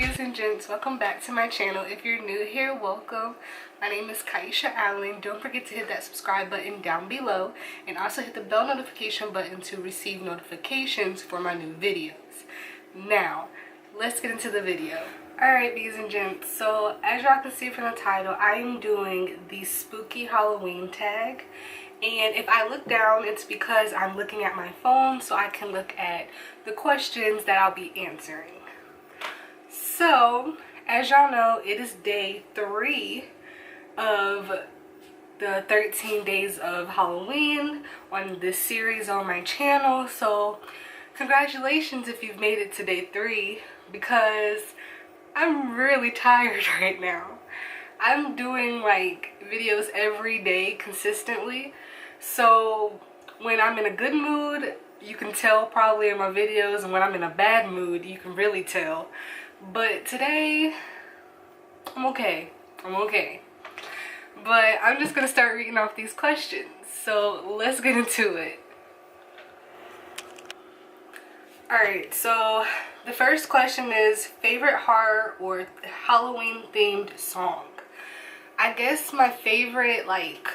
ladies and gents, welcome back to my channel. If you're new here, welcome. My name is Kiesha Allen. Don't forget to hit that subscribe button down below and also hit the bell notification button to receive notifications for my new videos. Now, let's get into the video. Alright, ladies and gents, so as y'all can see from the title, I am doing the spooky Halloween tag. And if I look down, it's because I'm looking at my phone so I can look at the questions that I'll be answering. So, as y'all know, it is day 3 of the 13 days of Halloween on this series on my channel. So, congratulations if you've made it to day 3, because I'm really tired right now. I'm doing like videos every day consistently. So, when I'm in a good mood, you can tell probably in my videos, and when I'm in a bad mood, you can really tell. But today, I'm okay. But I'm just gonna start reading off these questions. So let's get into it. Alright, so the first question is favorite horror or Halloween themed song. I guess my favorite like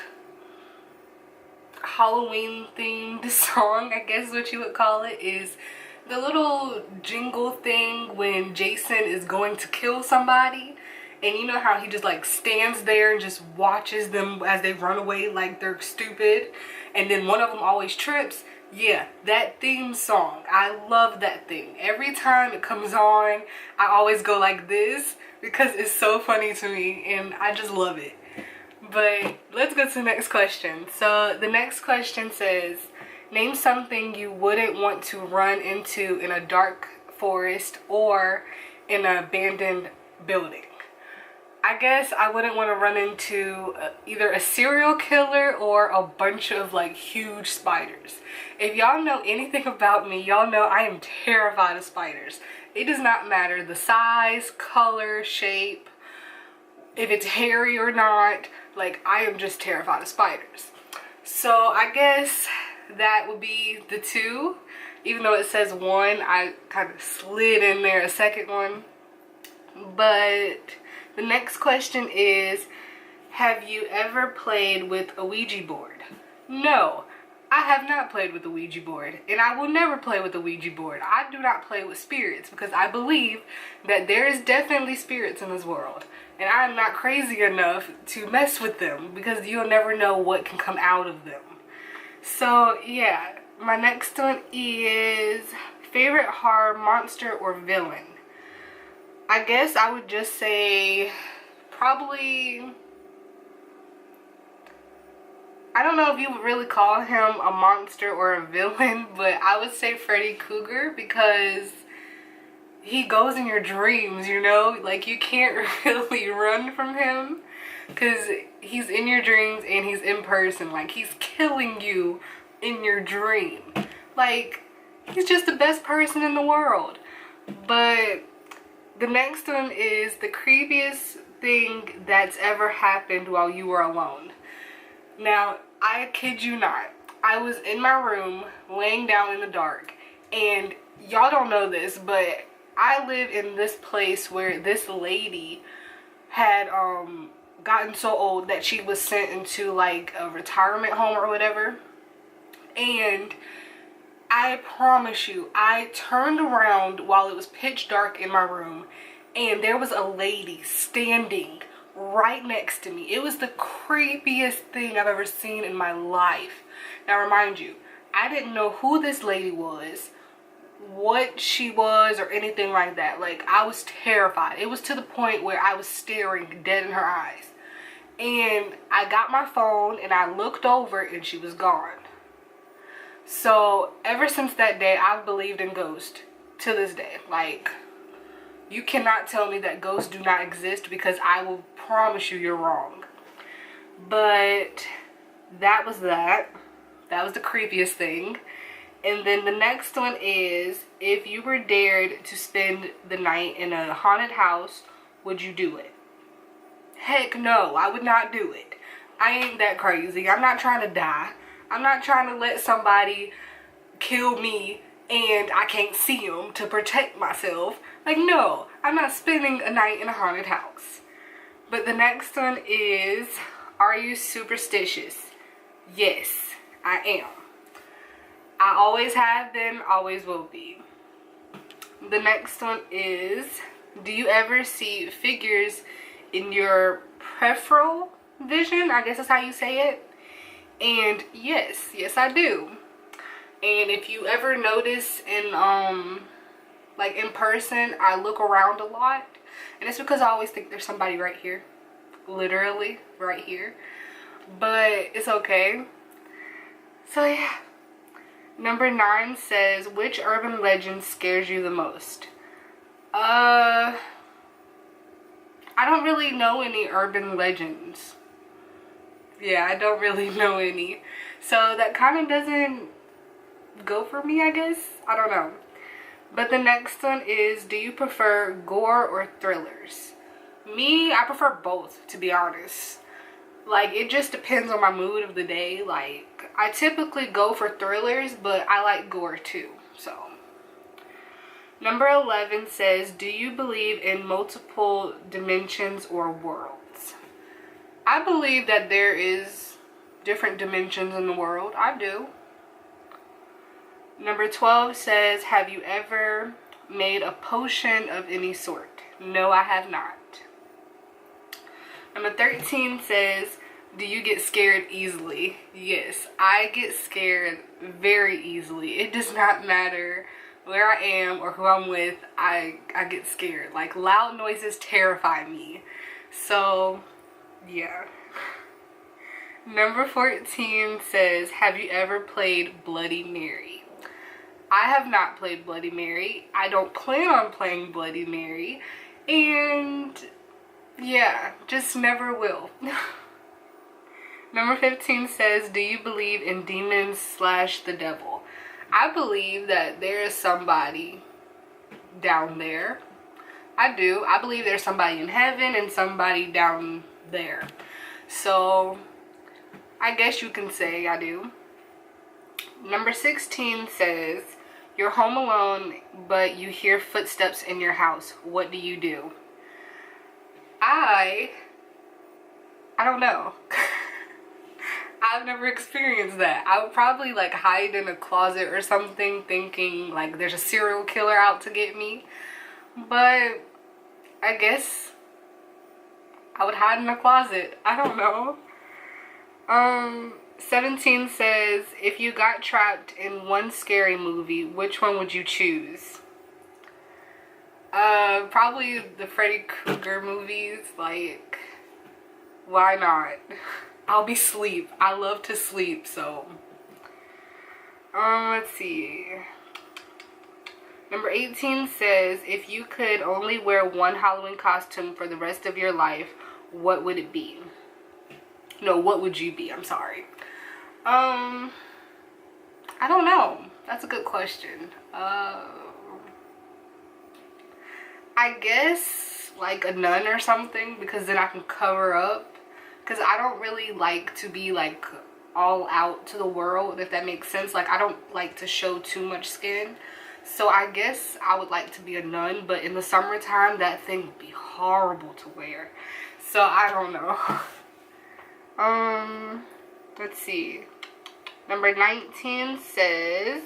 Halloween themed song, I guess is what you would call it, is the little jingle thing when Jason is going to kill somebody, and you know how he just like stands there and just watches them as they run away like they're stupid, and then one of them always trips. Yeah, that theme song, I love that thing. Every time it comes on, I always go like this because it's so funny to me and I just love it. But let's go to the next question. So the next question says, name something you wouldn't want to run into in a dark forest or in an abandoned building. I guess I wouldn't want to run into either a serial killer or a bunch of like huge spiders. If y'all know anything about me, y'all know I am terrified of spiders. It does not matter the size, color, shape, if it's hairy or not. Like, I am just terrified of spiders. So I guess that would be the 2. Even though it says 1, I kind of slid in there a second one. But the next question is, have you ever played with a Ouija board? No, I have not played with a Ouija board, and I will never play with a Ouija board. I do not play with spirits because I believe that there is definitely spirits in this world, and I am not crazy enough to mess with them because you'll never know what can come out of them. So yeah, my next one is favorite horror monster or villain. I guess I would just say probably, I don't know if you would really call him a monster or a villain, but I would say Freddy Krueger because he goes in your dreams, you know? Like, you can't really run from him because he's in your dreams and he's in person. Like, he's killing you in your dream. Like, he's just the best person in the world. But the next one is the creepiest thing that's ever happened while you were alone. Now, I kid you not, I was in my room laying down in the dark, and y'all don't know this, but I live in this place where this lady had gotten so old that she was sent into like a retirement home or whatever. And I promise you, I turned around while it was pitch dark in my room, and there was a lady standing right next to me. It was the creepiest thing I've ever seen in my life. Now, remind you, I didn't know who this lady was, what she was, or anything like that. Like, I was terrified. It was to the point where I was staring dead in her eyes. And I got my phone and I looked over and she was gone. So ever since that day, I've believed in ghosts to this day. Like, you cannot tell me that ghosts do not exist because I will promise you you're wrong. But that was that. That was the creepiest thing. And then the next one is, if you were dared to spend the night in a haunted house, would you do it? Heck no, I would not do it. I ain't that crazy. I'm not trying to die. I'm not trying to let somebody kill me and I can't see them to protect myself. Like, no, I'm not spending a night in a haunted house. But the next one is, are you superstitious? Yes, I am. I always have been, always will be. The next one is, do you ever see figures in your peripheral vision? I guess that's how you say it. And yes, I do. And if you ever notice in like in person, I look around a lot, and it's because I always think there's somebody right here, literally right here, but it's okay. So yeah. Number 9 says, which urban legend scares you the most? I don't really know any urban legends. Yeah, I don't really know any. So that kind of doesn't go for me, I guess. I don't know. But the next one is, do you prefer gore or thrillers? Me, I prefer both, to be honest. Like, it just depends on my mood of the day. Like, I typically go for thrillers, but I like gore too. So, number 11 says, do you believe in multiple dimensions or worlds? I believe that there is different dimensions in the world. I do. Number 12 says, have you ever made a potion of any sort? No, I have not. Number 13 says, do you get scared easily? Yes, I get scared very easily. It does not matter where I am or who I'm with, I get scared. Like, loud noises terrify me. So, yeah. Number 14 says, have you ever played Bloody Mary? I have not played Bloody Mary. I don't plan on playing Bloody Mary. And yeah, just never will. Number 15 says, do you believe in demons / the devil? I believe that there is somebody down there. I do. I believe there's somebody in heaven and somebody down there. So, I guess you can say I do. Number 16 says, you're home alone, but you hear footsteps in your house. What do you do? I don't know. I've never experienced that. I would probably like hide in a closet or something, thinking like there's a serial killer out to get me. But I guess I would hide in a closet. I don't know. 17 says, if you got trapped in one scary movie, which one would you choose? Probably the Freddy Krueger movies. Like, why not? I'll be asleep. I love to sleep, so. Let's see. Number 18 says, if you could only wear one Halloween costume for the rest of your life, what would it be? No, what would you be? I'm sorry. I don't know. That's a good question. I guess like a nun or something, because then I can cover up. Because I don't really like to be like all out to the world, if that makes sense. Like, I don't like to show too much skin. So I guess I would like to be a nun, but in the summertime that thing would be horrible to wear. So I don't know. Let's see. Number 19 says,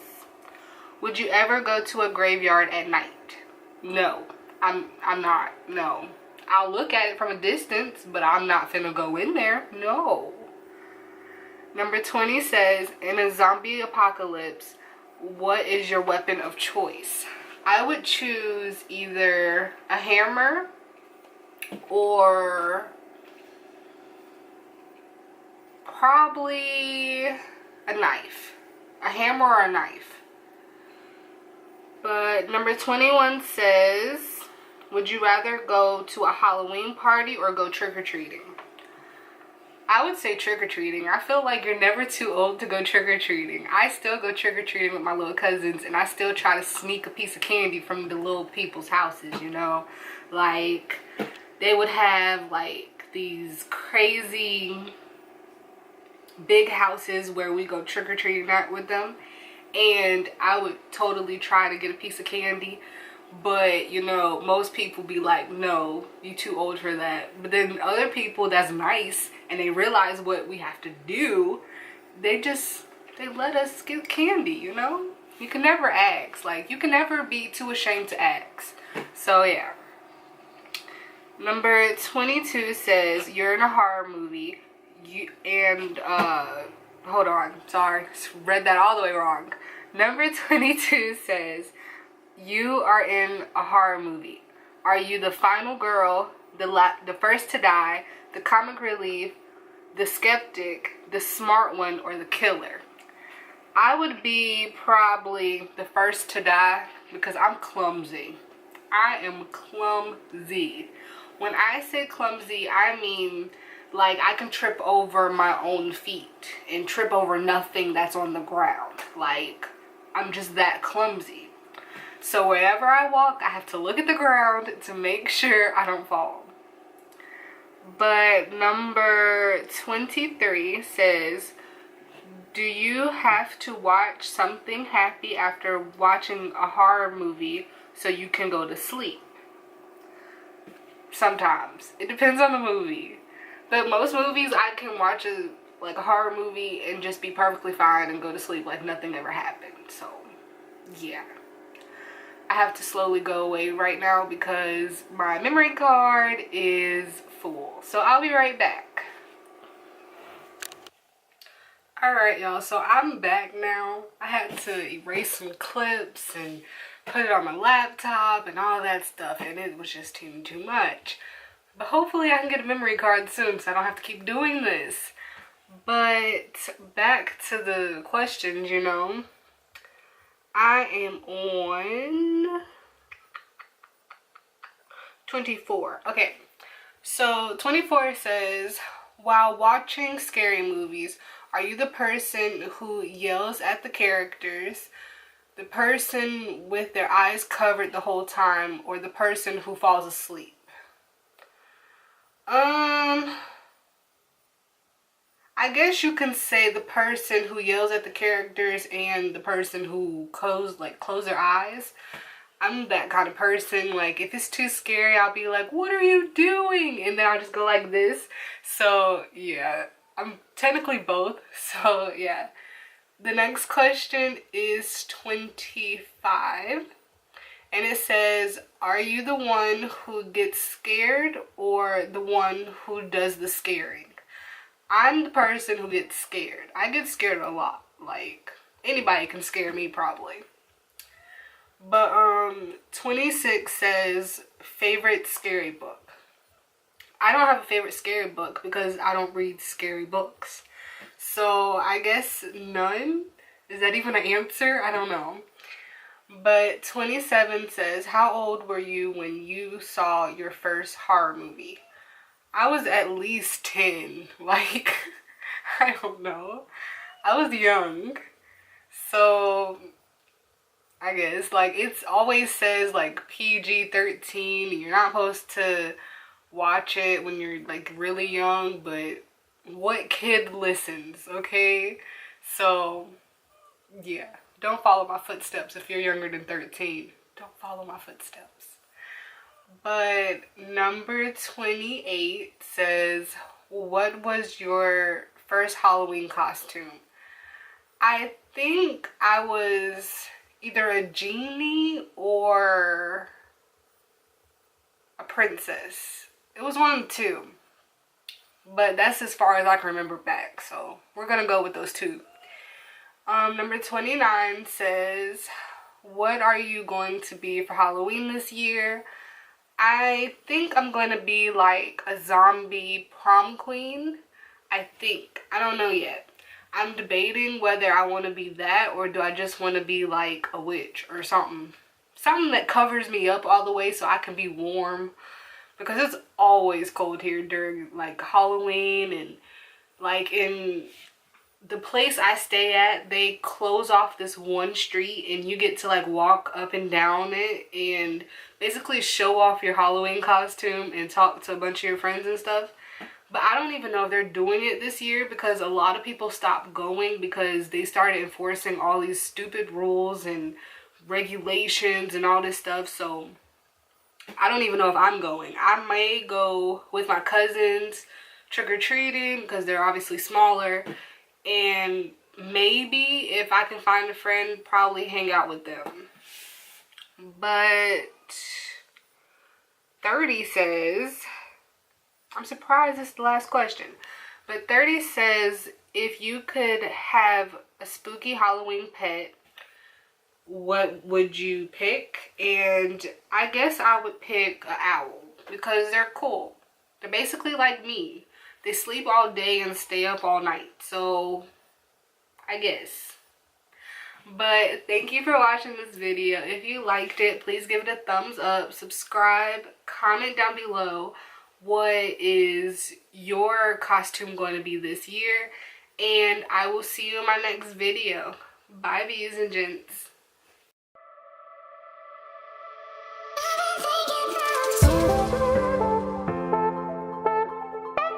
would you ever go to a graveyard at night? No, I'm not. No. I'll look at it from a distance, but I'm not finna go in there. No. Number 20 says, in a zombie apocalypse, what is your weapon of choice? I would choose either a hammer or probably a knife. A hammer or a knife. But number 21 says, would you rather go to a Halloween party or go trick-or-treating? I would say trick-or-treating. I feel like you're never too old to go trick-or-treating. I still go trick-or-treating with my little cousins, and I still try to sneak a piece of candy from the little people's houses, you know? Like, they would have, like, these crazy big houses where we go trick-or-treating with them, and I would totally try to get a piece of candy. But you know, most people be like, no, you too old for that. But then other people that's nice and they realize what we have to do, they let us get candy, you know? You can never ask. Like, you can never be too ashamed to ask. So yeah. Number 22 says, you're in a horror movie. Hold on, sorry, read that all the way wrong. Number 22 says, you are in a horror movie. Are you the final girl, the first to die, the comic relief, the skeptic, the smart one, or the killer? I would be probably the first to die because I'm clumsy. I am clumsy. When I say clumsy, I mean like I can trip over my own feet and trip over nothing that's on the ground. Like, I'm just that clumsy. So wherever I walk, I have to look at the ground to make sure I don't fall. But number 23 says, do you have to watch something happy after watching a horror movie so you can go to sleep? Sometimes. It depends on the movie. But most movies I can watch a horror movie and just be perfectly fine and go to sleep like nothing ever happened. So, yeah. I have to slowly go away right now because my memory card is full. So I'll be right back. Alright, y'all. So I'm back now. I had to erase some clips and put it on my laptop and all that stuff, and it was just too much. But hopefully I can get a memory card soon so I don't have to keep doing this. But back to the questions, you know. I am on 24. Okay, so 24 says, while watching scary movies, are you the person who yells at the characters, the person with their eyes covered the whole time, or the person who falls asleep? I guess you can say the person who yells at the characters and the person who close their eyes. I'm that kind of person. Like, if it's too scary, I'll be like, what are you doing? And then I'll just go like this. So, yeah. I'm technically both. So, yeah. The next question is 25. And it says, are you the one who gets scared or the one who does the scaring? I'm the person who gets scared. I get scared a lot. Like, anybody can scare me probably. But 26 says, favorite scary book. I don't have a favorite scary book because I don't read scary books. So I guess none. Is that even an answer? I don't know. But 27 says, how old were you when you saw your first horror movie? I was at least 10. Like, I don't know. I was young. So, I guess, like, it's always says, like, PG-13. You're not supposed to watch it when you're, like, really young. But what kid listens, okay? So, yeah. Don't follow my footsteps if you're younger than 13. Don't follow my footsteps. But number 28 says, what was your first Halloween costume? I think I was either a genie or a princess. It was one of the two. But that's as far as I can remember back. So we're going to go with those two. Number 29 says, what are you going to be for Halloween this year? I think I'm going to be like a zombie prom queen. I think. I don't know yet. I'm debating whether I want to be that or do I just want to be like a witch or something. Something that covers me up all the way so I can be warm. Because it's always cold here during like Halloween, and like in the place I stay at, they close off this one street and you get to like walk up and down it and basically show off your Halloween costume and talk to a bunch of your friends and stuff. But I don't even know if they're doing it this year because a lot of people stopped going because they started enforcing all these stupid rules and regulations and all this stuff. So I don't even know if I'm going. I may go with my cousins trick-or-treating because they're obviously smaller, and maybe if I can find a friend, probably hang out with them. But 30 says, I'm surprised this is the last question, but 30 says, if you could have a spooky Halloween pet, what would you pick? And I guess I would pick an owl because they're cool. They're basically like me. They sleep all day and stay up all night. So I guess. But thank you for watching this video. If you liked it, please give it a thumbs up, subscribe, comment down below what is your costume going to be this year, and I will see you in my next video. Bye, bees and gents.